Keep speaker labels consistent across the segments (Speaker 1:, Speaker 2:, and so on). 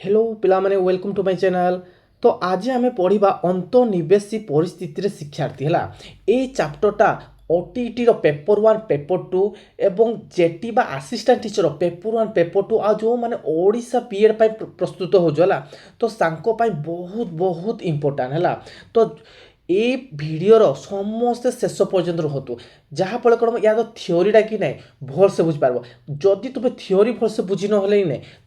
Speaker 1: Hello पिलामाने welcome to my channel. तो आज आम पढ़ा अंतर्निवेशी परिस्थिति शिक्षार्थी है ये चैप्टरटा ओटीटी पेपर 1 पेपर 2 एवं जेटी बा असिस्टेंट टीचर पेपर 1 पेपर 2 आ जो माने ओडिशा बीएड प्रस्तुत हो तो सांको बहुत बहुत इंपोर्टाट है। तो ये भिडर समस्ते शेष पर्यंत रुहतु जहाँफल कौन या थिओरीटा कि ना भल से बुझीपार जदि तुम्हें थिओरी भल से बुझी ना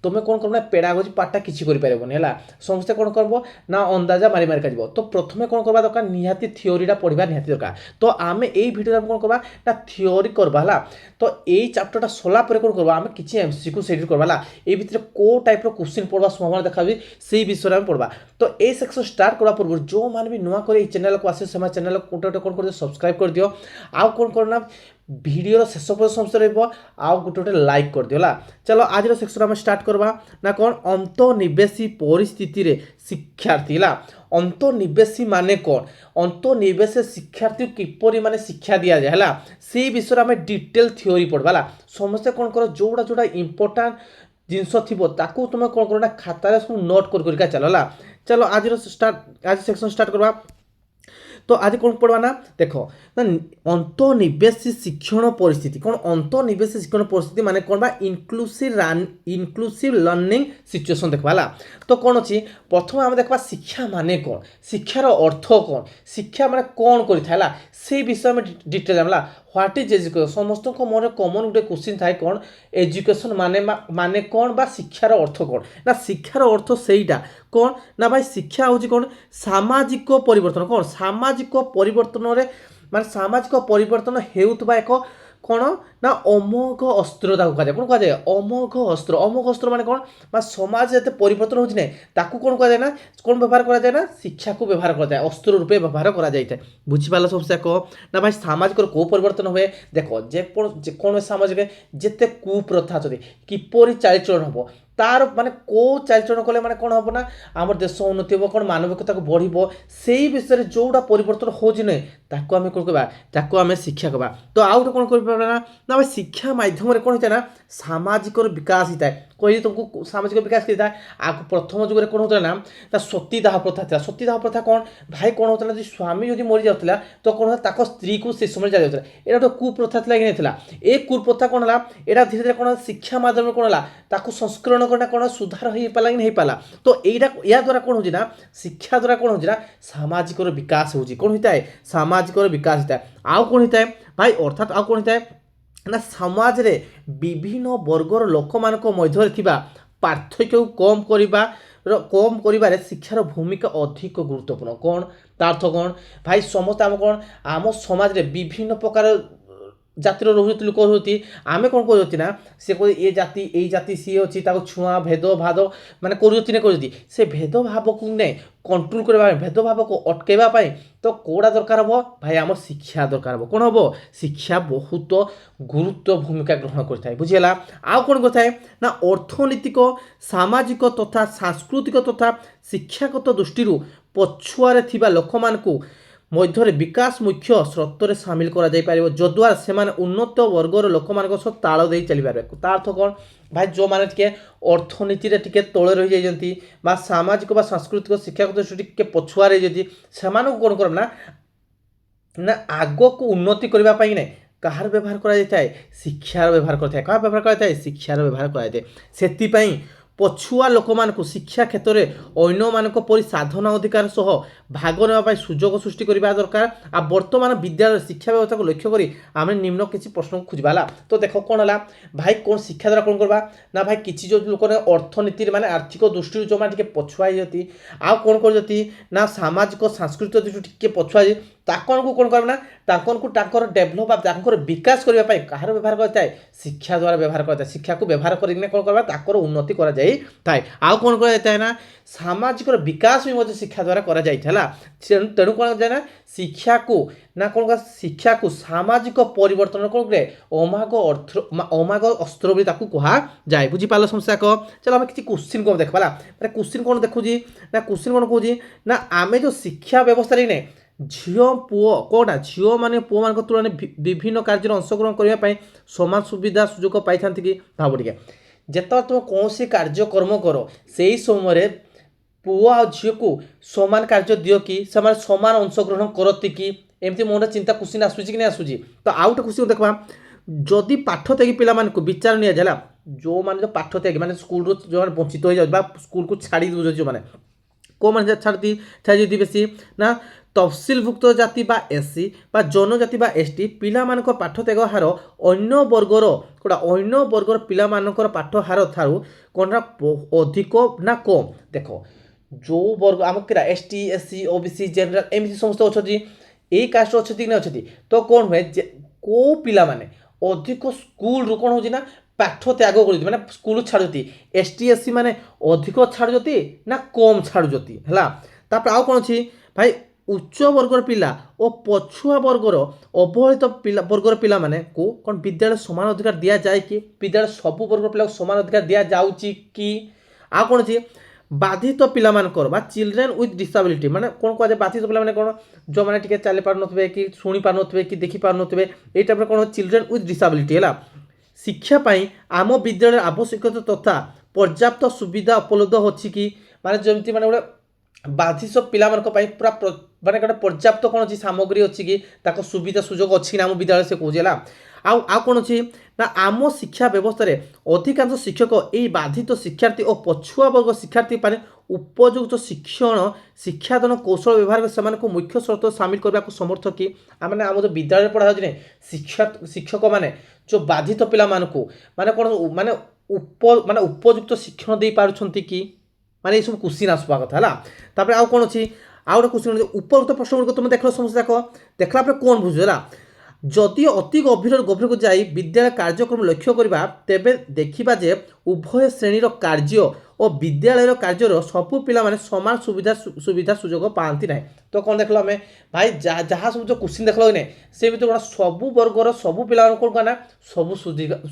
Speaker 1: तुम्हें कौन करना पेडागोजी पार्टा किसी है समस्ते कौन कर ना अंदाजा मारी मारिका जीव। तो प्रथम कौन करवा दरकार निहाती थिओरीटा पढ़ा निहाती दरकार। तो आम यही भिडियो कौन करवा ना थिओरी करवा है। तो यही चैप्टरटा सरला कौन करवा आम किसी एमसीक्यू सेट करवा ये भितर को टाइप क्वेश्चन पढ़वा संभावना देखा से विषय में पढ़वा। तो ये सेक्शन स्टार्ट करवा पूर्व जो मैंने भी नुआ कर चैनल को आसे से चैनल को कौन कर सब्सक्राइब कर दियो आउ कौन करना भिडियो शेष पर्यटन समस्या रहा गोटे लाइक कर दियो। चलो आज सेक्शन आम स्टार्ट करवा ना कौन अंतर्निवेशी परिस्थिति रे शिक्षार्थी है। अंतर्निवेशी माने कौन अंतर्निवेश शिक्षार्थी किपरि माने शिक्षा दि जाए है से विषय में डिटेल थिओरी पढ़वा समस्ते कौन कर जोड़ा जोड़ा इंपोर्टाट जिनस थी तुम कौन कर खातार सब नोट कर चल। चलो आज सेक्शन स्टार्ट करवा। तो आज कौन पढ़वा ना देख ना अंतर्निवेशी शिक्षण परिस्थिति कौन अंतर्निवेशी शिक्षण परिस्थिति माने कौन बा इनक्लूसिव लर्निंग सिचुएशन देखा। तो कौन अच्छी प्रथम आम देखा शिक्षा माने कौन शिक्षार अर्थ कौन शिक्षा माने कौन करता से विषय में डिटेल जानला ह्वाट इज एजुकेशन समस्त मन कमन गोटे क्वेश्चन थाए कौन एजुकेशन माने कौन बा शिक्षार अर्थ कौन ना शिक्षार अर्थ सेटा कौन ना भाई शिक्षा हूँ कौन सामाजिक परिवर्तन कौन सामाजिक परिवर्तन माने सामाजिक परिवर्तन हेउतबा एक कौन ना अमोघ अस्त्र कहुए कौन कहुए अमोघ अस्त्र माने कौन समाज जिते परिवर्तन होता कौन कहुए ना कौन व्यवहार कराए ना शिक्षा को व्यवहार कराए अस्त्र रूपे व्यवहार कर बुझीपार समस्या कह ना भाई सामाजिक कौ परिवर्तन हुए देख जेको सामाजिक जिते कुप्रथा अच्छे किपर चालचलन हम तार माने को चालचलन कले माने कौन हम ना आम देश उन्नति हम कौन मानविकता को बढ़ से विषय जोड़ा परिवर्तन हो ताको आम कौन कहवा आम शिक्षा कहवा। तो आउ गोटे कौन कर ना भाई शिक्षा माध्यम कौन होता है ना सामाजिक विकास होता है कही तुमको सामाजिक विकास होता है आग प्रथम जुगे कौन होता है ना सतीदाह प्रथा था सतीदाह प्रथा कौन भाई कौन होता है स्वामी जो मरी जाता तो कौन होता स्त्री को से समय जाता यहाँ गोटे कुप्रथा था ये कुप्रथा कौन है यहाँ धीरे धीरे कौन शिक्षा माध्यम कौन है संस्करण करना कौन सुधार हो पाला कि नहीं पाला। तो या द्वारा कौन होना शिक्षा द्वारा कौन होना सामाजिक विकास हो कौन होता है सामाजिक विकास होता है आउ कौन होता है भाई अर्थात आउ कौन होता है ना समाज रे विभिन्न वर्गर लोक मान मध्य पार्थक्य कम कर शिक्षार भूमिका अधिक गुरुत्वपूर्ण कौन तार्थ कौन भाई समस्त आम कौन आम समाज रे विभिन्न प्रकार जातिर रोहित लोक होती आम कौन कर ना सी ये जाति सी अच्छी छुआ भेदभाव माने कर से भेदभाव को नहीं कंट्रोल करने भेदभाव को अटकैवाई तो कौड़ा दरकार हम भाई आम शिक्षा दरकार हम कौन हम शिक्षा बहुत गुरुत्व भूमिका ग्रहण करता है बुझीगला। आउ कौन करता ना अर्थनैतिक सामाजिक तथा सांस्कृतिक तथा शिक्षागत दृष्टि पछुआरे थिबा लोक मानकु मध्य विकास मुख्य स्रोत सामिल कर जद्वारा से उन्नत वर्गर लोक मान सह ताल दे चली पारे ता अर्थ कौन भाई जो मैंने टे अर्थनीति टे तले रही जाती सामाजिक सांस्कृतिक शिक्षागत दृष्टि टे पछुआ रही से कौन करना ना आग को उन्नति करने ना कहार व्यवहार कराए शिक्षार व्यवहार करता क्या व्यवहार कराए शिक्षार व्यवहार कराए से पछुआ लोक मान शिक्षा क्षेत्र में अन्य मान परि साधना अधिकार सह भाग ना सुजोग सृष्टि करने दरकार आ वर्तमान विद्यालय शिक्षा व्यवस्था को लक्ष्य करी आम निम्न किसी प्रश्न को खोजवा। तो देख कौन है भाई कौन शिक्षा द्वारा कौन करवा ना भाई किसी जो लोक अर्थनीति माने आर्थिक दृष्टि जो मैंने पछुआ जाती आउ कौन कर ना सामाजिक सांस्कृतिक दृष्टि टे पछुआ ताकन को कौन करना ताकन को डेभलप विकास करने कहार व्यवहार करता है शिक्षा द्वारा व्यवहार करता है शिक्षा को व्यवहार करना कौन करवा ताकर उन्नति करा जाए आउ कौन कराए ना सामाजिक विकास भी शिक्षा द्वारा करा जाए तेणु कौन जाए ना शिक्षा को ना कौन शिक्षा को सामाजिक परिवर्तन कौन करे अमाग अस्त्र भी कहा जाए बुझीपाल समस्या कह। चलो आम किसी क्वेश्चन को देखा क्वेश्चन कौन देखुची ना क्वेश्चन कौन कहूँ ना आम जो शिक्षा व्यवस्था नहीं झील पुओ कौटा झील मैंने पुओ मान तुलन विभिन्न कार्य अंशग्रहण करने सामान सुविधा सुजोग पाई था कि भाव टे ଯେତେବେଳେ ତୁମେ କୌଣସି କାର୍ଯ୍ୟକ୍ରମ କର ସେଇ ସମୟରେ ପୁଅ ଆଉ ଝିଅକୁ ସମାନ କାର୍ଯ୍ୟ ଦିଅ କି ସେମାନେ ସମାନ ଅଂଶଗ୍ରହଣ କରନ୍ତି କି ଏମିତି ମନରେ ଚିନ୍ତା କ୍ୱେଶ୍ଚିନ୍ ଆସୁଛି କି ନାଇଁ ଆସୁଛି। ତ ଆଉ ଗୋଟେ କ୍ୱେଶ୍ଚିନ୍ ଦେଖିବା, ଯଦି ପାଠ ତ୍ୟାଗୀ ପିଲାମାନଙ୍କୁ ବିଚାର ନିଆଯାଏ ହେଲା, ଯେଉଁମାନେ ଯେଉଁ ପାଠ ତ୍ୟାଗୀ ମାନେ ସ୍କୁଲରୁ ଯେଉଁମାନେ ବଞ୍ଚିତ ହୋଇଯାଉଛି ବା ସ୍କୁଲକୁ ଛାଡ଼ି ଦେଉଛନ୍ତି ଯେଉଁମାନେ, କେଉଁମାନେ ଛାଡ଼ି ବେଶୀ ନା ତଫସିଲଭୁକ୍ତ ଜାତି ବା ଏସ୍ସି ବା ଜନଜାତି ବା ଏସ୍ଟି ପିଲାମାନଙ୍କ ପାଠ ତ୍ୟାଗ ହାର ଅନ୍ୟ ବର୍ଗର ପିଲାମାନଙ୍କର ପାଠ ହାର ଠାରୁ କ'ଣ ଅଧିକ ନା କମ୍। ଦେଖ ଯେଉଁ ବର୍ଗ ଆମ କିରା ଏସ୍ଟି ଏସ୍ସି ଓବିସି ଜେନେରାଲ ଏମିତି ସମସ୍ତେ ଅଛନ୍ତି, ଏଇ କାଷ୍ଟ ଅଛନ୍ତି କି ନା ଅଛନ୍ତି। ତ କ'ଣ ହୁଏ ଯେ କେଉଁ ପିଲାମାନେ ଅଧିକ ସ୍କୁଲରୁ କ'ଣ ହେଉଛି ନା ପାଠ ତ୍ୟାଗ କରୁଛନ୍ତି ମାନେ ସ୍କୁଲ ଛାଡ଼ୁଛନ୍ତି, ଏସ୍ଟି ଏସ୍ସି ମାନେ ଅଧିକ ଛାଡ଼ୁଛନ୍ତି ନା କମ୍ ଛାଡ଼ୁଛନ୍ତି ହେଲା। ତାପରେ ଆଉ କ'ଣ ଅଛି ଭାଇ, ଉଚ୍ଚ ବର୍ଗର ପିଲା ଓ ପଛୁଆ ବର୍ଗର ଅବହେଳିତ ବର୍ଗର ପିଲାମାନଙ୍କୁ କ'ଣ ବିଦ୍ୟାଳୟ ସମାନ ଅଧିକାର ଦିଆଯାଏ କି? ବିଦ୍ୟାଳୟ ସବୁ ବର୍ଗର ପିଲାକୁ ସମାନ ଅଧିକାର ଦିଆଯାଉଛି କି? ଆଉ କ'ଣ ଅଛି, ବାଧିତ ପିଲାମାନଙ୍କର ବା ଚିଲଡ୍ରେନ୍ ୱିଥ୍ ଡିସାବିଲିଟି ମାନେ କ'ଣ କୁହାଯାଏ, ବାଧିତ ପିଲାମାନେ କ'ଣ ଯେଉଁମାନେ ଟିକେ ଚାଲି ପାରୁନଥିବେ କି ଶୁଣି ପାରୁନଥିବେ କି ଦେଖି ପାରୁନଥିବେ, ଏଇ ଟାଇପ୍ର କ'ଣ ଚିଲଡ୍ରେନ୍ ୱିଥ୍ ଡିସାବିଲିଟି ହେଲା। ଶିକ୍ଷା ପାଇଁ ଆମ ବିଦ୍ୟାଳୟରେ ଆବଶ୍ୟକତା ତଥା ପର୍ଯ୍ୟାପ୍ତ ସୁବିଧା ଉପଲବ୍ଧ ଅଛି କି? ମାନେ ଯେମିତି ମାନେ ଗୋଟେ ବାଧିତ ପିଲାମାନଙ୍କ ପାଇଁ ପୁରା ମାନେ ଗୋଟେ ପର୍ଯ୍ୟାପ୍ତ କ'ଣ ଅଛି ସାମଗ୍ରୀ ଅଛି କି, ତାଙ୍କ ସୁବିଧା ସୁଯୋଗ ଅଛି ନା ଆମ ବିଦ୍ୟାଳୟରେ ସେ କହୁଛି ହେଲା। ଆଉ କ'ଣ ଅଛି ନା ଆମ ଶିକ୍ଷା ବ୍ୟବସ୍ଥାରେ ଅଧିକାଂଶ ଶିକ୍ଷକ ଏହି ବାଧିତ ଶିକ୍ଷାର୍ଥୀ ଓ ପଛୁଆ ବର୍ଗ ଶିକ୍ଷାର୍ଥୀ ପାଇଁ ଉପଯୁକ୍ତ ଶିକ୍ଷାଦାନ କୌଶଳ ବ୍ୟବହାର କରି ସେମାନଙ୍କୁ ମୁଖ୍ୟ ସ୍ରୋତ ସାମିଲ କରିବାକୁ ସମର୍ଥ କି? ମାନେ ଆମ ଯେଉଁ ବିଦ୍ୟାଳୟରେ ପଢ଼ା ଯାଉଛି ଶିକ୍ଷକମାନେ ଯେଉଁ ବାଧିତ ପିଲାମାନଙ୍କୁ ମାନେ କ'ଣ ମାନେ ଉପଯୁକ୍ତ ଶିକ୍ଷଣ ଦେଇପାରୁଛନ୍ତି କି? ମାନେ ଏଇସବୁ କ୍ୱେଶ୍ଚିନ୍ ଆସିବା କଥା ହେଲା। ତାପରେ ଆଉ କ'ଣ ଅଛି, ଆଉ ଗୋଟେ କ୍ୱେଶ୍ଚିନ୍ ଉପଯୁକ୍ତ ପ୍ରଶ୍ନଗୁଡ଼ିକ ତୁମେ ଦେଖିଲ ସମସ୍ତେ ଦେଖିଲା ପରେ କ'ଣ ବୁଝୁଛ ହେଲା। ଯଦି ଅତି ଗଭୀରକୁ ଯାଇ ବିଦ୍ୟାଳୟ କାର୍ଯ୍ୟକ୍ରମ ଲକ୍ଷ୍ୟ କରିବା, ତେବେ ଦେଖିବା ଯେ ଉଭୟ ଶ୍ରେଣୀର କାର୍ଯ୍ୟ ଓ ବିଦ୍ୟାଳୟର କାର୍ଯ୍ୟର ସବୁ ପିଲାମାନେ ସମାନ ସୁବିଧା ସୁଯୋଗ ପାଆନ୍ତି ନାହିଁ। ତ କ'ଣ ଦେଖିଲ ଆମେ ଭାଇ, ଯାହା ସବୁ ଯେଉଁ କ୍ୱେଶ୍ଚିନ୍ ଦେଖିଲ କି ନାହିଁ, ସେ ଭିତରେ କ'ଣ ସବୁ ବର୍ଗର ସବୁ ପିଲାମାନଙ୍କୁ କ'ଣ ନା ସବୁ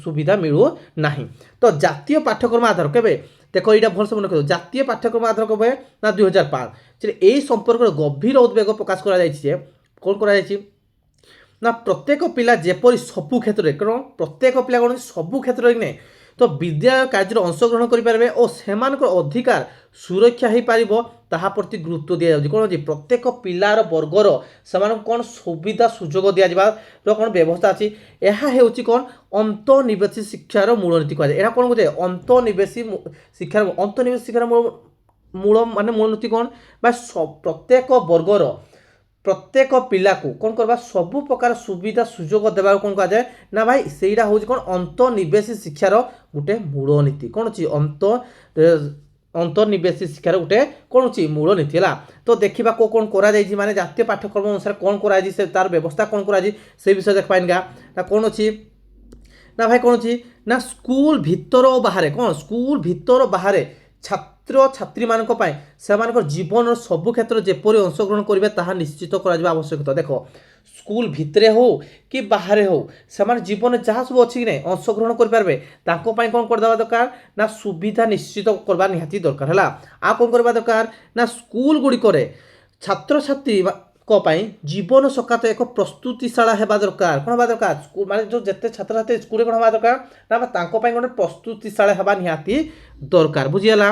Speaker 1: ସୁବିଧା ମିଳୁନାହିଁ। ତ ଜାତୀୟ ପାଠ୍ୟକ୍ରମ ଆଧାର କେବେ ଦେଖ, ଏଇଟା ଭଲସେ ମନେ ରଖିବ, ଜାତୀୟ ପାଠ୍ୟକ୍ରମ ଆଧାର କେବେ ନା 2005। ଏହି ସମ୍ପର୍କରେ ଗଭୀର ଉଦ୍ବେଗ ପ୍ରକାଶ କରାଯାଇଛି ଯେ କ'ଣ କରାଯାଇଛି ନା ପ୍ରତ୍ୟେକ ପିଲା ଯେପରି ସବୁ କ୍ଷେତ୍ରରେ ପ୍ରତ୍ୟେକ ପିଲା କ'ଣ ସବୁ କ୍ଷେତ୍ରରେ କି ନାହିଁ ତ ବିଦ୍ୟାଳୟ କାର୍ଯ୍ୟରେ ଅଂଶଗ୍ରହଣ କରିପାରିବେ ଓ ସେମାନଙ୍କର ଅଧିକାର ସୁରକ୍ଷା ହୋଇପାରିବ ତାହା ପ୍ରତି ଗୁରୁତ୍ୱ ଦିଆଯାଉଛି। କ'ଣ ଅଛି, ପ୍ରତ୍ୟେକ ପିଲାର ବର୍ଗର ସେମାନଙ୍କୁ କ'ଣ ସୁବିଧା ସୁଯୋଗ ଦିଆଯିବାର କ'ଣ ବ୍ୟବସ୍ଥା ଅଛି। ଏହା ହେଉଛି କ'ଣ ଅନ୍ତର୍ନିବେଶୀ ଶିକ୍ଷାର ମୂଳନୀତି କୁହାଯାଏ। ଏହା କ'ଣ ବୁଝାଏ, ଅନ୍ତର୍ନିବେଶୀ ଶିକ୍ଷାର ମୂଳନୀତି କ'ଣ ବା ପ୍ରତ୍ୟେକ ବର୍ଗର ପ୍ରତ୍ୟେକ ପିଲାକୁ କ'ଣ କରିବା ସବୁ ପ୍ରକାର ସୁବିଧା ସୁଯୋଗ ଦେବାକୁ କ'ଣ କୁହାଯାଏ ନା ଭାଇ, ସେଇଟା ହେଉଛି କ'ଣ ଅନ୍ତର୍ନିବେଶୀ ଶିକ୍ଷାର ଗୋଟେ ମୂଳନୀତି। କ'ଣ ଅଛି, ଅନ୍ତର୍ନିବେଶୀ ଶିକ୍ଷାର ଗୋଟେ କ'ଣ ଅଛି ମୂଳନୀତି ହେଲା। ତ ଦେଖିବା କ'ଣ କରାଯାଇଛି, ମାନେ ଜାତୀୟ ପାଠ୍ୟକ୍ରମ ଅନୁସାରେ କ'ଣ କରାଯାଇଛି, ସେ ତାର ବ୍ୟବସ୍ଥା କ'ଣ କରାଯାଇଛି ସେ ବିଷୟରେ ଦେଖିବା ନା କ'ଣ ଅଛି ନା ଭାଇ, କ'ଣ ଅଛି ନା ସ୍କୁଲ ଭିତର ଓ ବାହାରେ ସ୍କୁଲ ଭିତର ବାହାରେ ଛାତ୍ରଛାତ୍ରୀମାନଙ୍କ ପାଇଁ ସେମାନଙ୍କର ଜୀବନର ସବୁ କ୍ଷେତ୍ରରେ ଯେପରି ଅଂଶଗ୍ରହଣ କରିବେ ତାହା ନିଶ୍ଚିତ କରାଯିବା ଆବଶ୍ୟକତା। ଦେଖ ସ୍କୁଲ ଭିତରେ ହେଉ କି ବାହାରେ ହେଉ ସେମାନେ ଜୀବନରେ ଯାହା ସବୁ ଅଛି କି ନାହିଁ ଅଂଶଗ୍ରହଣ କରିପାରିବେ, ତାଙ୍କ ପାଇଁ କ'ଣ କରିଦେବା ଦରକାର ନା ସୁବିଧା ନିଶ୍ଚିତ କରିବା ନିହାତି ଦରକାର ହେଲା। ଆଉ କ'ଣ କରିବା ଦରକାର ନା ସ୍କୁଲ ଗୁଡ଼ିକରେ ଛାତ୍ରଛାତ୍ରୀଙ୍କ ପାଇଁ ଜୀବନ ସକାଶେ ଏକ ପ୍ରସ୍ତୁତିଶାଳା ହେବା ଦରକାର। କ'ଣ ହେବା ଦରକାର, ସ୍କୁଲ ମାନେ ଯେଉଁ ଯେତେ ଛାତ୍ରଛାତ୍ରୀ ସ୍କୁଲରେ କ'ଣ ହେବା ଦରକାର ନା ତାଙ୍କ ପାଇଁ ଗୋଟେ ପ୍ରସ୍ତୁତିଶାଳା ହେବା ନିହାତି ଦରକାର, ବୁଝିଗଲା।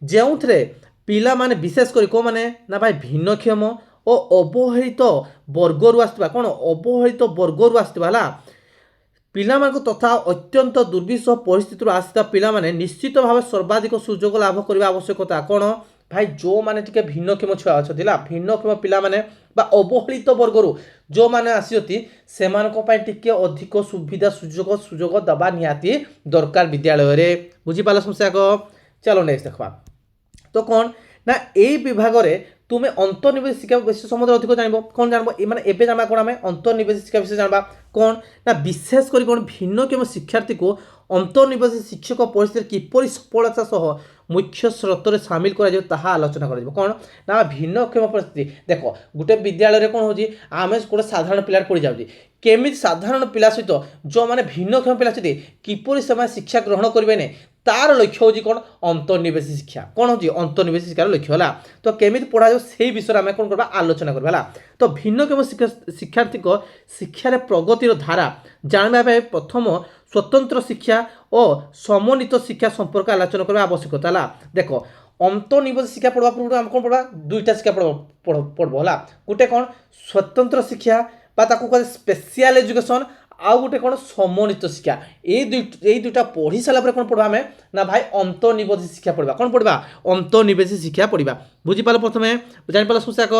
Speaker 1: ଯେଉଁଥିରେ ପିଲାମାନେ ବିଶେଷ କରି କେଉଁମାନେ ନା ଭାଇ ଭିନ୍ନକ୍ଷମ ଓ ଅବହେଳିତ ବର୍ଗରୁ ଆସିଥିବା ହେଲା ପିଲାମାନଙ୍କୁ ତଥା ଅତ୍ୟନ୍ତ ଦୁର୍ବିସହ ପରିସ୍ଥିତିରୁ ଆସିଥିବା ପିଲାମାନେ ନିଶ୍ଚିତ ଭାବେ ସର୍ବାଧିକ ସୁଯୋଗ ଲାଭ କରିବା ଆବଶ୍ୟକତା। କ'ଣ ଭାଇ, ଯେଉଁମାନେ ଟିକେ ଭିନ୍ନକ୍ଷମ ଛୁଆ ଅଛନ୍ତି ହେଲା, ଭିନ୍ନକ୍ଷମ ପିଲାମାନେ ବା ଅବହେଳିତ ବର୍ଗରୁ ଯେଉଁମାନେ ଆସିଛନ୍ତି ସେମାନଙ୍କ ପାଇଁ ଟିକେ ଅଧିକ ସୁବିଧା ସୁଯୋଗ ଦେବା ନିହାତି ଦରକାର ବିଦ୍ୟାଳୟରେ, ବୁଝିପାରିଲ ସମସ୍ୟା। ଚାଲ ନେକ୍ସଟ ଦେଖିବା। ତ କ'ଣ ନା ଏଇ ବିଭାଗରେ ତୁମେ ଅନ୍ତର୍ନିବେଶୀ ଶିକ୍ଷା ବିଷୟ ସମ୍ବନ୍ଧରେ ଅଧିକ ଜାଣିବ। କ'ଣ ଜାଣିବ ମାନେ ଏବେ ଜାଣିବା କ'ଣ ଆମେ ଅନ୍ତର୍ନିବେଶୀ ଶିକ୍ଷା ବିଷୟ ଜାଣିବା। କ'ଣ ନା ବିଶେଷ କରି କ'ଣ ଭିନ୍ନକ୍ଷମ ଶିକ୍ଷାର୍ଥୀକୁ ଅନ୍ତର୍ନିବେଶୀ ଶିକ୍ଷକ ପରିସ୍ଥିତିରେ କିପରି ସଫଳତା ସହ ମୁଖ୍ୟ ସ୍ରୋତରେ ସାମିଲ କରାଯିବ ତାହା ଆଲୋଚନା କରାଯିବ। କ'ଣ ନା ଭିନ୍ନକ୍ଷମ ପରିସ୍ଥିତି, ଦେଖ ଗୋଟେ ବିଦ୍ୟାଳୟରେ କ'ଣ ହେଉଛି ଆମେ ଗୋଟେ ସାଧାରଣ ପିଲାରେ ପଡ଼ିଯାଉଛି, କେମିତି ସାଧାରଣ ପିଲା ସହିତ ଯେଉଁମାନେ ଭିନ୍ନକ୍ଷମ ପିଲା ଅଛନ୍ତି କିପରି ସେମାନେ ଶିକ୍ଷା ଗ୍ରହଣ କରିବେ ନାହିଁ ତାର ଲକ୍ଷ୍ୟ ହେଉଛି କ'ଣ ଅନ୍ତର୍ନିବେଶୀ ଶିକ୍ଷା। କ'ଣ ହେଉଛି ଅନ୍ତର୍ନିବେଶୀ ଶିକ୍ଷାର ଲକ୍ଷ୍ୟ ହେଲା। ତ କେମିତି ପଢ଼ାଯିବ ସେଇ ବିଷୟରେ ଆମେ କ'ଣ କରିବା ଆଲୋଚନା କରିବା ହେଲା। ତ ଭିନ୍ନକ୍ଷମ ଶିକ୍ଷାର୍ଥୀଙ୍କ ଶିକ୍ଷାରେ ପ୍ରଗତିର ଧାରା ଜାଣିବା ପାଇଁ ପ୍ରଥମ स्वतंत्र शिक्षा और समन्वित शिक्षा संपर्क आलोचना करबा आवश्यकता हला। देखो अंतर्निवेश शिक्षा पढ़वा पूर्व हम कौन पढ़वा दुईटा शिक्षा पढ़बो हला। गोटे कौन स्वतंत्र शिक्षा बा ताकू कहते स्पेशल एजुकेशन आउ गोटे कौन समन्वित शिक्षा। ये दुईटा पढ़ी सारा पर कौन पढ़वा हमें ना भाई अंतर्निवेश शिक्षा पढ़वा। कौन पढ़वा अंतर्निवेश शिक्षा पढ़वा। बुझीपाल प्रथमे जानिपाल सुशाक।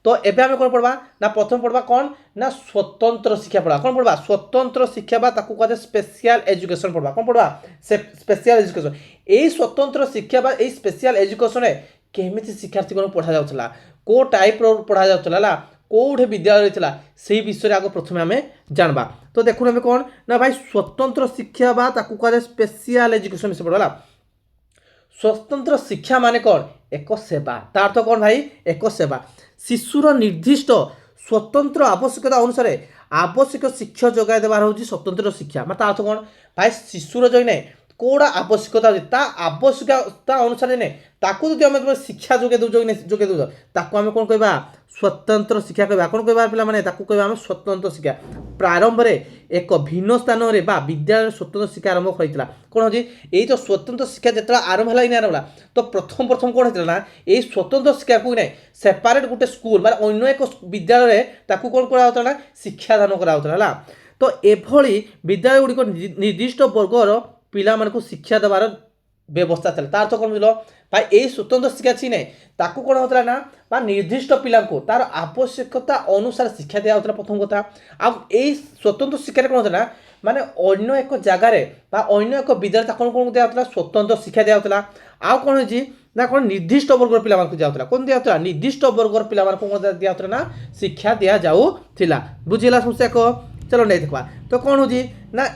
Speaker 1: तो एबे हमें कौन पढ़वा ना प्रथम पढ़वा कौन ना स्वतंत्र शिक्षा पढ़वा। कौन पढ़वा स्वतंत्र शिक्षा बा ताकू कहते स्पेशल एजुकेशन पढ़वा। कौन पढ़वा स्पेशल एजुकेशन। यही स्वतंत्र शिक्षा बा यही स्पेशल एजुकेशन केमिति शिक्षार्थी को पढ़ा जाउथला को टाइप रो पढ़ा जाउथला कौटे विद्यालय था से विषय आगे प्रथम आम जानवा। तो देखो हमें कौन ना भाई स्वतंत्र शिक्षा बा ताकू कह स्पेशल एजुकेशन विषय पढ़ा। स्वतंत्र शिक्षा माने कौन एक सेवा तार अर्थ कौन भाई एक सेवा। शिशुर निर्दिष्ट स्वतंत्र आवश्यकता अनुसार आवश्यक शिक्षा जगह देवार हूँ स्वतंत्र शिक्षा। मतलब अर्थ कौन भाई शिशुर जो नहीं कौड़ा आवश्यकता ता आवश्यकता अनुसार ने ताकू जो आम शिक्षा जोगे दौज ताकू आम कौन कहवा स्वतंत्र शिक्षा कहवा। कौन कहवा पिला माने ताकू कहवा आम स्वतंत्र शिक्षा। प्रारंभ में एक भिन्न स्थान में विद्यालय स्वतंत्र शिक्षा आरंभ होता कौन हो यही तो स्वतंत्र शिक्षा जितना आरंभ है इन आरंभ तो प्रथम प्रथम कौन होता ना यही स्वतंत्र शिक्षा को नहीं सेपारेट गोटे स्कूल मैं अन्य एक विद्यालय ताकू कौन कराला ना शिक्षादान कराला। तो एभली विद्यालय गुड़िक निर्दिष्ट वर्गर पिला मानक शिक्षा देवार व्यवस्था था। तार तो कौन बुझल भाई यही स्वतंत्र शिक्षा अच्छी नहीं ताकू कौन होता ना बा निर्दिष्ट पिला को तार आवश्यकता अनुसार शिक्षा दिया होता प्रथम कथा। आई स्वतंत्र शिक्षा कौन होता ना माने अन्य एक जगार अन्य एक विद्यालय कौन कौन दिया होता स्वतंत्र शिक्षा दिया होता। आउ कौन हो ना कौन निर्दिष्ट वर्गर पिला दिया होता कौन दिया होता निर्दिष्ट वर्गर पिला दिया होता ना शिक्षा दि जाऊला। बुझेगा समस्या को चलो नहीं देखा। तो कौन हो ना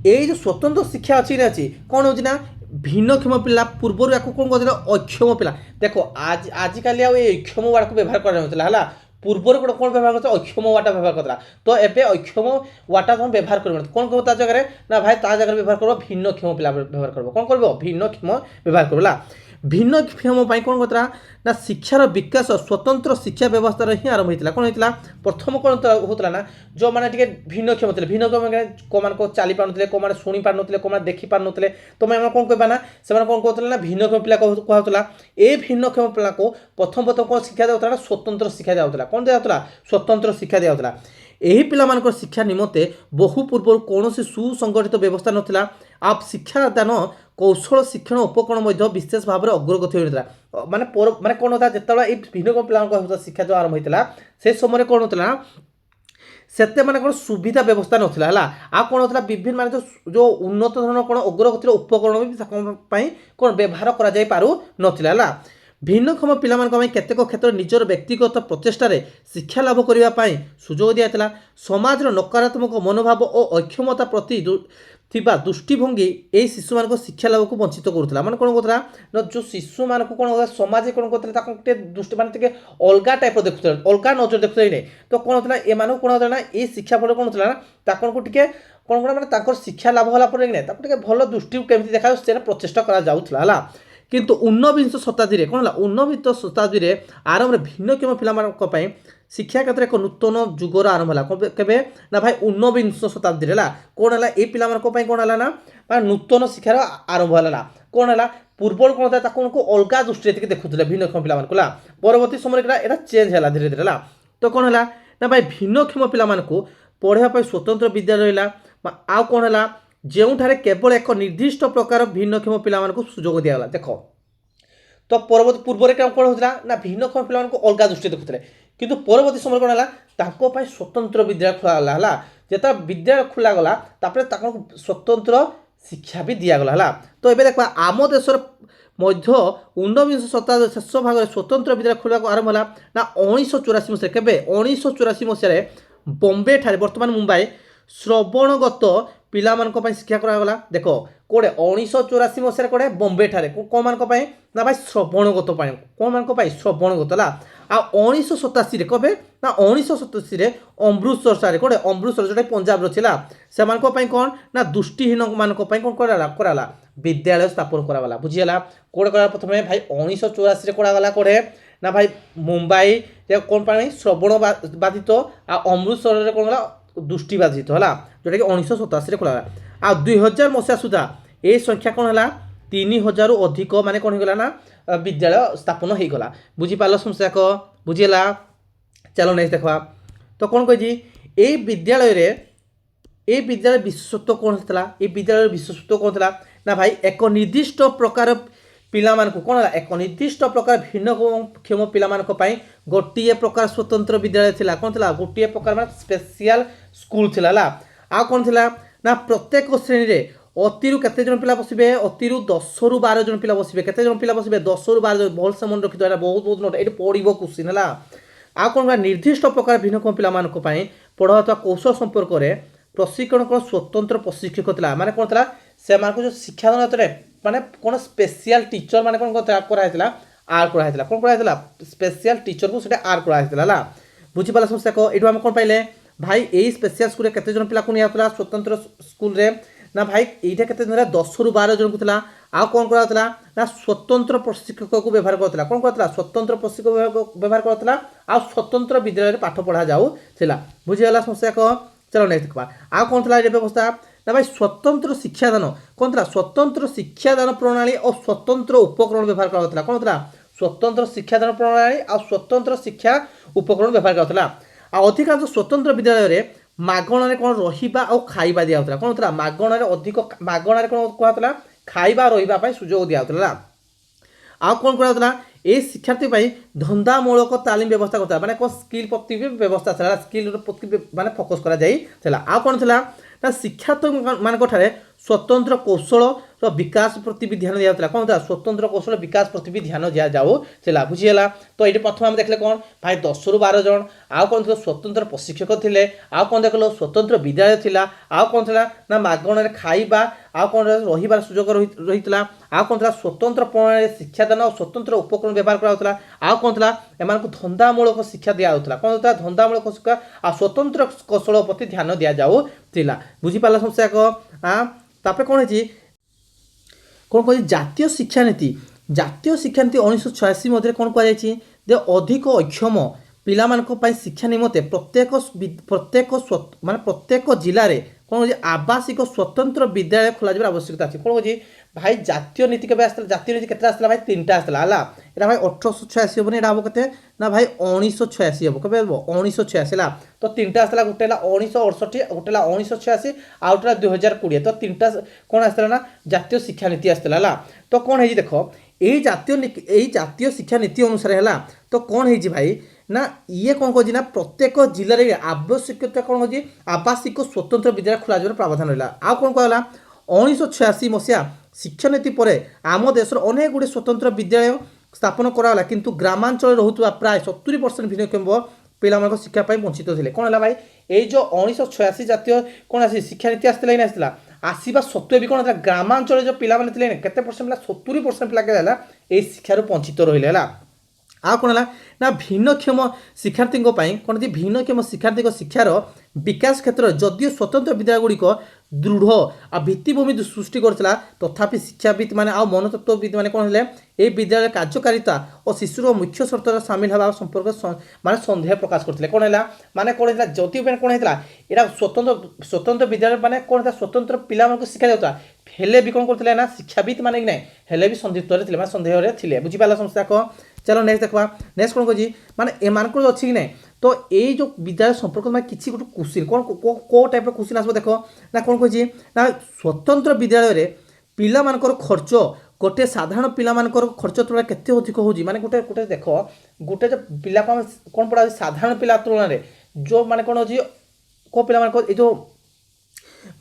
Speaker 1: यही जो स्वतंत्र शिक्षा अच्छी कौन हो ना भिन्नक्षम पिला पूर्वर या कौन कहते अक्षम पिला। देखो आज आजिकल अक्षम वार्ड को व्यवहार कराला पूर्वर गोटे कौन व्यवहार करता अक्षम वाटा व्यवहार करता। तो एबे अक्षम वाटा तुम व्यवहार कर कौन कह जगह ना भाई ता जगह व्यवहार कर भिन्नक्षम पिला व्यवहार कर कौन कर भिन्नक्षम व्यवहार करला। भिन्नक्षम कौन कहता ना शिक्षार विकास स्वतंत्र शिक्षा व्यवस्था ही आरंभ होता कौन होता प्रथम कौन होता ना जो मैंने भिन्नक्षम थे भिन्नक्षम कौन को चली पार नो कौन शुणी पार नो कौन देखी पार नो तो मैं कौन कहना ना से कौन कहते ना भिन्नक्षम पिला कहला। ये भिन्नक्षम पिला को प्रथम प्रथम कौन शिक्षा दिया ना स्वतंत्र शिक्षा दिया कौन दिया स्वतंत्र शिक्षा दिया। यही पिला शिक्षा निमंते बहु पूर्व कौन सुसंगठित व्यवस्था नाला। आप शिक्षादान कौशल शिक्षण उपकरण विशेष भाव में अग्रगति होता माने माने कौन होता जिते भिन्न पिला शिक्षा जो आरंभ होता से समय कौन होता ना सेते माने कौन सुविधा व्यवस्था नाला। आ कौन होता विभिन्न माने जो उन्नत धरण कौन अग्रगतिर उपकरण भी कौन व्यवहार कर भिन्नक्षम पिला केतेक क्षेत्र निजर व्यक्तिगत प्रचेषार शिक्षा लाभ करने सुजोग दिया। समाज नकारात्मक मनोभाव और अक्षमता प्रति दृष्टिभंगी यही शिशु मान शिक्षा लाभ को वंचित करूला। माने कौन कहता ना जो शिशु मान को कौन समाज कौन करते दृष्टि मानते अलग टाइप देखुते अलग नजर देखुते नहीं। तो कौन होता है एम कौन होता है ये शिक्षा फल कौन होता है को टे कौन कौन मैंने शिक्षा लाभ होगा भल दृष्टि केमी देखा से प्रचेषा करा। किंतु ऊनविंश शताब्दी में कौन है ऊनविंश शताब्दी में आरंभ भिन्नक्षम पिला शिक्षा क्षेत्र एक नूतन जुगर आरंभ है केवे ना भाई ऊनविंश शताब्दी है कौन है ये पिला कौन है ना नूतन शिक्षार आरंभ है कौन है पूर्व कौन था को अलग दृष्टि देखुले भिन्नक्षम पिला परवर्ती समय यहाँ चेंज है धीरे धीरे। तो कौन है ना भाई भिन्नक्षम पिला पढ़ाई स्वतंत्र विद्यालय रहा आ कौन है जोठारे केवल एक निर्दिष्ट प्रकार भिन्नक्षम पिला सुजोग दिगला। देख तो परवर्ती पूर्व कौन होता ना भिन्नक्षम पिला अलग दृष्टि देखुले किंतु परवर्ती समय कौन है स्वतंत्र विद्यालय खोला जिते विद्यालय खोला गला स्वतंत्र शिक्षा भी दिगला। तो ये देखा आम देशर मध्य ऊनविंश शताब्दी शेष भाग स्वतंत्र विद्यालय खोला आरंभ है ना 1984 मसीह के 1984 मसीह बॉम्बे ठारे बर्तमान मुंबई श्रवणगत पिला शिक्षा करागला। देख कौटे 1984 मसीह कौटे बॉम्बे ठारे कौन मान ना भाई श्रवणगत कौन मान श्रवणगत ला। आ 1987 कबे ना 1987 अमृतसर सारे कौटे अमृतसर जो पंजाब रहा से कौन ना दृष्टिहीन मान कौन कराला विद्यालय स्थापन कराला। बुझीगला कौटे करा प्रथम भाई 1984 करागला कौटे ना भाई मुंबई कौन श्रवण बाधित आ अमृतसर कौन गला दृष्टि बाधित है जोटा कि 1987 खोला आ 2000 मसीहा सुधा ये संख्या कौन है 3000 अधिक माने कौन होगा ना विद्यालय स्थापन हो गला बुझीपार समस्या बुझीला चलो नेक्स्ट देखा तो कौन कही ये विद्यालय विशेषत्व कौन था ये विद्यालय विशेषत्व कौन था ना भाई एक निर्दिष्ट प्रकार पिला कौन है एक निर्दिष्ट प्रकार भिन्नक्षम पिला गोटे प्रकार स्वतंत्र विद्यालय थिला कौन था गोटे प्रकार मान स्पेशल स्कूल थिला आ कौन थिला ना प्रत्येक श्रेणी रे अतिरु केते जन पिला बसिबे अतिरु 10 रु 12 जन पिला बसिबे केते जन पिला बसिबे 10 रु 12 जन भल से मन रखि दला बहुत बहुत नोट एटी पढिबो क्वेश्चन हला आ कौन निर्दिष्ट प्रकार भिन्नक्षम पिला पढ़ाता कौशल संपर्क में प्रशिक्षण कौन स्वतंत्र प्रशिक्षक था माने कौन था से जो शिक्षादान माने कौन स्पेशल टीचर माने कौन कराइला आर कराइला कौन कराइला स्पेशल टीचर को सेटा आर कराइला बुझीपाला समस्या को एटू हम कौन पाइले भाई यही स्पेशल स्कूल केते जन पिला को नियातला स्वतंत्र स्कूल रे ना भाई एटा केते जन 10 रु 12 जन को थिला आ कौन करातला ना स्वतंत्र प्रशिक्षक को व्यवहार करतला कौन करतला स्वतंत्र प्रशिक्षक व्यवहार करतला आ स्वतंत्र विद्यालय पाठ पढ़ा जाऊ थिला बुझीगला समस्या को चलो नेक्स्ट देखबा आ कौन थिला व्यवस्था ना भाई स्वतंत्र शिक्षादान कौन था स्वतंत्र शिक्षादान प्रणाली और स्वतंत्र उपकरण व्यवहार करतला कौन था स्वतंत्र शिक्षादान प्रणाली और स्वतंत्र शिक्षा उपकरण व्यवहार करतला आ अधिकांश स्वतंत्र विद्यालय रे मागणारे कौन रहिबा और खाइबा दिया होतला कौन था मागणारे अधिक मागणारे कौन कहतला खाइबा रहिबा पई सुजोग दिया होतला आ कौन कराउतला ए शिक्षार्थी पई धंदामूलक तालीम व्यवस्था करता माने को स्किल प्रति व्यवस्था था स्किल प्रति माने फोकस करा जाई थला आ कौन थला ना शिक्षार्थी मानक ठारे स्वतंत्र कौशल विकास प्रति भी ध्यान दिया कौन था स्वतंत्र कौशल विकास प्रति भी ध्यान दिया जाऊ बुझीगला तो ये प्रथम आम देखले कौन भाई 10 रु 12 जन आउ कौन था स्वतंत्र प्रशिक्षक थे आउ कौन देख स्वतंत्र विद्यालय थिला आउ कौन था ना मागणारे खाइबा आउ कौन रहिबार सुजोग रहितला आउ कौन था स्वतंत्र प्रणाली शिक्षादान और स्वतंत्र उपकरण व्यवहार कराउतला आउ कौन था एमानकु धंदामूलक शिक्षा दिया होतला कौन था धंदामूलक शिक्षा आ स्वतंत्र कौशल प्रति ध्यान दिया जाऊ थिला बुझीपाला समस्या को तापर कौन है कौन कह जातीय शिक्षानीति 1986 मध्य कौन कह अधिक अक्षम पिला शिक्षा निमंते प्रत्येक माने प्रत्येक जिले में कौन कह आवासिक स्वतंत्र विद्यालय खोल आवश्यकता अच्छी कौन कह भाई जातीय नीति के जातीय नीति के भाई 3टा आसला है भाई 1886 हेनी हम के ना भाई 1986 हम कब 1986 है तो 3टा आसला गोटे 1968 गोटे 1986 आ गोटे 2020 तो 3टा कौन आसला ना जातीय शिक्षा नीति आसला तो कौन है देख यही जातीय शिक्षा नीति अनुसार है तो कौन है भाई ना ये कौन कह प्रत्येक जिले में आवश्यकता कौन कह आवासिक स्वतंत्र विद्यालय खोल प्रावधान रहा आ कौन कहला 1986 मसीहा शिक्षा नीति पर आम देश अनेक गुड़े स्वतंत्र विद्यालय स्थापन कराला किंतु ग्रामांचल रोहुवा प्राय 70% भिन्नक्षम पिला शिक्षापी वंचित थे कौन है भाई ये जो 1986 जातीय कौन आसी शिक्षा नीति आसला आसला आसवा सत्वे भी कौन था ग्रामांचल जो पिला केते परसेंट पिला 70% पिला के शिक्षार वंचित रही है आ कौन है ना भिन्नक्षम शिक्षार्थी कौन थी भिन्नक्षम शिक्षार्थी शिक्षार विकास क्षेत्र जदिव स्वतंत्र विद्यालय गुड़िक दृढ़ आ भित्तिभूमि सृष्टि करता तथापि शिक्षाविद मैंने आ मनतत्वविद मैंने कौन है ये विद्यालय कार्यकारिता और शिशुर मुख्य शर्त सामिल हवा संपर्क माने सन्देह प्रकाश करते कौन है माने कौन है जदि कौन है यहाँ स्वतंत्र विद्यालय माने कौन है स्वतंत्र पिला शिक्षा देता हेले भी कौन करते ना शिक्षाविद माने कि नहीं हेले भी संदिग्ध थे सन्देह थे बुझीपारा समस्या को चलो नेक्स्ट देखा नेक्स्ट कौन कह माने एमानक अच्छी कि नहीं तो ये जो विद्यालय संपर्क में किसी गोटे क्वेश्चन कौन को टाइप क्वेश्चन आसो देख ना कौन कह ना स्वतंत्र विद्यालय रे पिला मानकर खर्च गोटे साधारण पिला मानकर खर्च तुलना केते अधिक होउजी माने गोटे गोटे देख गोटे जो पिला को कौन पढ़ा साधारण पिला तुलना रे जो माने कौन होजी को पिला मानकर ए जो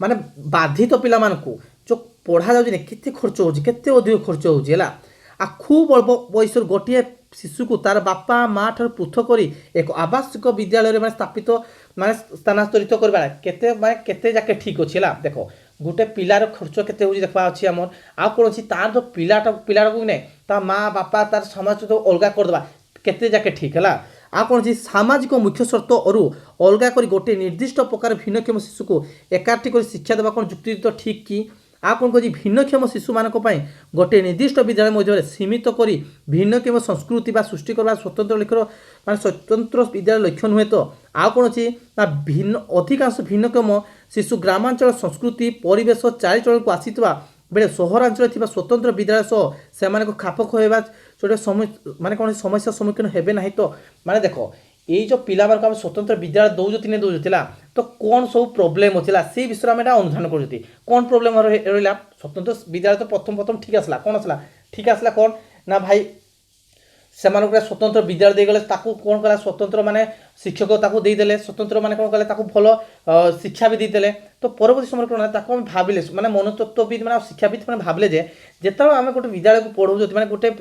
Speaker 1: माने बाधित पिला मानकू जो पढ़ा जाउजी ने केते खर्च होउजी केते अधिक खर्च होउजी हला आ खूब अल्प बयस गोटे शिशु को तार बापा माँ ठार पृथक कर एक आवासिक विद्यालय में स्थापित माने स्थानांतरित करवा केते माने केते जाके ठीक अच्छे देख गोटे पिलार खर्च केते होउजी देखबा अछि हमर आ कोन अछि तार जो पिलाटा को नै ता माँ बापा तार समाज तो अलगा कर देबा केते जाके ठीक है आ कौन अच्छी सामाजिक मुख्य शर्त और अलगा कर गोटे निर्दिष्ट प्रकार भिन्नक्षम शिशु को एकाठी कर शिक्षा देवा कौन जुक्ति तो ठीक कि आ कौन कह भिन्नक्षम शिशु मान गोटे निर्दिष्ट विद्यालय मध्य सीमित कर भिन्नक्षम संस्कृति सृष्टि करवा स्वतंत्र लक्ष्य मान स्वतंत्र विद्यालय लक्ष्य नुहे तो आ कौन अच्छी ना भिन्न अधिकांश भिन्नक्षम शिशु ग्रामांचल संस्कृति परिवेश चालीचलन को आसी बेले सहरांचल थी स्वतंत्र विद्यालय सह से खाप खुआवा छोटे माने कौन समस्या सम्मुखीन हेबे ना तो माने देख ये जो पिला आम स्वतंत्र विद्यालय दौजती नहीं दौजला तो कौन सब प्रोब्लेम होता से विषय में अनुधान कर कौन प्रोब्लेम रहा स्वतंत्र विद्यालय तो प्रथम प्रथम ठीक आसला कौन आसला ठीक आसला कौन ना भाई से स्वतंत्र विद्यालय देगले कौन कला स्वतंत्र माने शिक्षक देदेले स्वतंत्र माने कौन कले भल शिक्षा भी देदेले तो परवर्ती समय कौन आम भाविले माने मनोतत्वविद माने शिक्षाविद मैंने भाविले जिते आम गोटे विद्यालय को पढ़ाऊ माने गोटे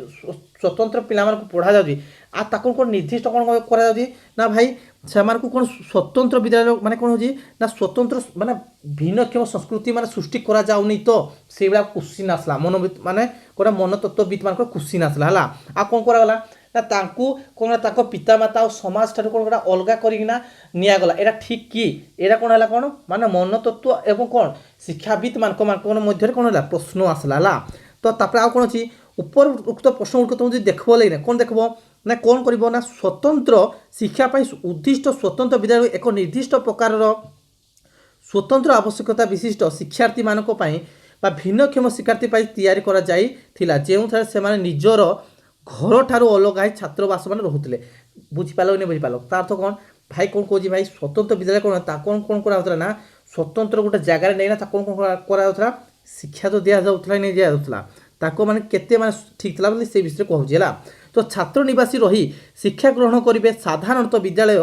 Speaker 1: स्वतंत्र पिला पढ़ा जाऊँगी आ कौन निर्दिष्ट कौन करा ना भाई से कौन स्वतंत्र विद्यालय माने कौन हो ना स्वतंत्र माने भिन्नक्षम संस्कृति माने सृष्टि करा जाउनी तो से भाया क्वेश्चन आसला मनोविद माने गोटे मनोतत्वविद मान क्वेश्चन आसला है आ कौन करागला ना तांकू कौन ताको पितामाता और समाज ठार कौन अलग करना निगला यहाँ ठीक कि यहाँ कौन है कौन माने मनोतत्व एवं कौन शिक्षाविद मान मध्य कौन है प्रश्न आसला तो तापर आ कौन अच्छी उपर उक्त प्रश्न गुड़िक तुम देखो लगे कौन देख ना कौन कर ना स्वतंत्र शिक्षापी उद्दिष्ट स्वतंत्र विद्यालय एक निर्दिष्ट प्रकार स्वतंत्र आवश्यकता विशिष्ट शिक्षार्थी मानक भिन्नक्षम शिक्षार्थी या जो से निजर घर ठारू अलग है छात्रवास मान रोते बुझीपाल नहीं बुझीपाल तार तो कौन भाई कौन कह भाई स्वतंत्र विद्यालय कौन कौन कौन कराला ना स्वतंत्र गोटे जगार नहीं ना कौन कौन कराला शिक्षा तो दि जाऊला नहीं दि जाऊला ताको माने केते माने ठीक थला बोली से विषय कहूला तो छात्र निवासी रही शिक्षा ग्रहण करेंगे साधारणतः विद्यालय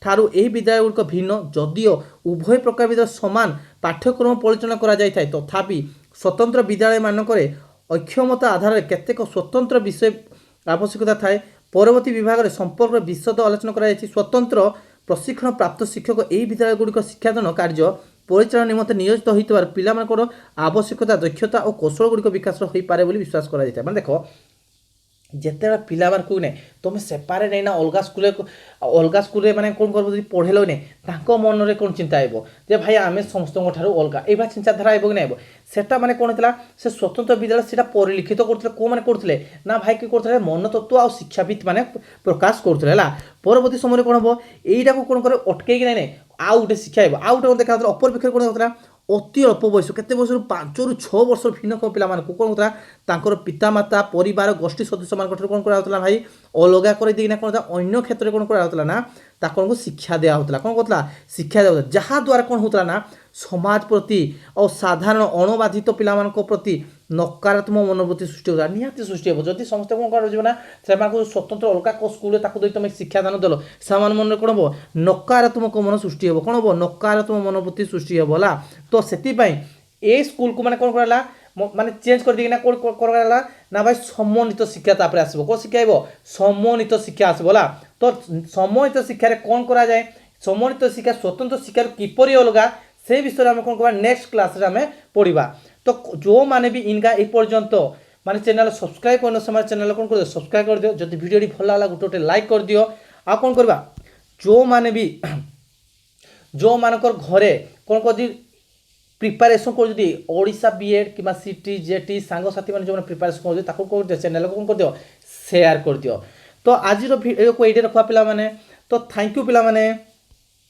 Speaker 1: ठारू यही विद्यालय गुड़िक भिन्न जदिओ उभय प्रकार विद्यालय सामान पाठ्यक्रम परिचालन करा जाय थाए तथापि स्वतंत्र विद्यालय मानक अक्षमता आधार केतेक स्वतंत्र विषय आवश्यकता थाए परवर्ती विभाग में संपर्क विशद आलोचना करा स्वतंत्र प्रशिक्षण प्राप्त शिक्षक यही विद्यालय गुड़िक शिक्षादान कार्य परिचालन निमंत्रण नियोजित होता पिलामानकर आवश्यकता दक्षता और कौशल गुड़िक विकास हो पारे बोली विश्वास करा जाता है माने देखो जिते पिला ने तुम सेपारे नहीं ना अलग स्कूल मैंने कौन कर पढ़ेल नहीं मन में कौन चिंता आब भाई आम समस्त अलग ये चिंताधारा आब कि नहीं सेटा माने कौन होता से स्वतंत्र विद्यालय से परिलिखित करते कौ मैंने करते ना भाई किए करते मनोतत्व और शिक्षाविद मैंने प्रकाश करते परवर्ती समय कौन हम यहीटा कौन कर अटकई नहीं आउ गोटे शिक्षा आउ गोटे देखा अपरपेक्ष कौन होता अति अल्प बयस केते बयस 5 ରୁ 6 वर्ष भिन्नक्षम पिला मानक कौन होता तांकर पितामाता परिवार गोष्ठी सदस्य मान कौन करा भाई अलग कर देना कौन अन्य क्षेत्र में कौन करा ना ताको शिक्षा दिया होता कौन कहता शिक्षा दिया जहाँद्वारा कौन होता ना समाज प्रति और साधारण अणबाधित पिला प्रति नकारात्मक मनोवृत्ति सृष्टि होता निहाती सृष्टि हो जब समस्त कौन कर स्वतंत्र अलग स्कूल तुम शिक्षादान देल से मन कौन हम नकारात्मक मन सृष्टि हो कौन हम नकारात्मक मनोवृत्ति सृष्टि होगा तो से ए स्कूल को मैंने कौन करा माने चेंज कर देना कौन कराला ना भाई सम्मानित शिक्षा तापर आसो कौन शिक्षा सम्मानित शिक्षा आसोला तो सम्मानित शिक्षार कौन करा जाए सम्मानित शिक्षा स्वतंत्र शिक्षार किपरि अलग से विषय में कौन करवा नेक्स्ट क्लास रे आमे पढ़िबा तो जो माने भी इनका ए पर्यंत माने चैनल सब्सक्राइब करनो समय चैनल कौन कर सब्सक्राइब कर दियो जदि वीडियो भल लागला गोटे लाइक कर दियो आ कौन करवा जो माने भी जो मानकर घरे कौन कर प्रिपारेसन कर ओडिशा बीएड कि सीटी जेटी सांगसाथी मैंने जो प्रिपारेसन कर चैनल को कौन कर दियो शेयर कर दियो तो आज वीडियो को ये रखा पिला माने तो थैंक यू पिला माने।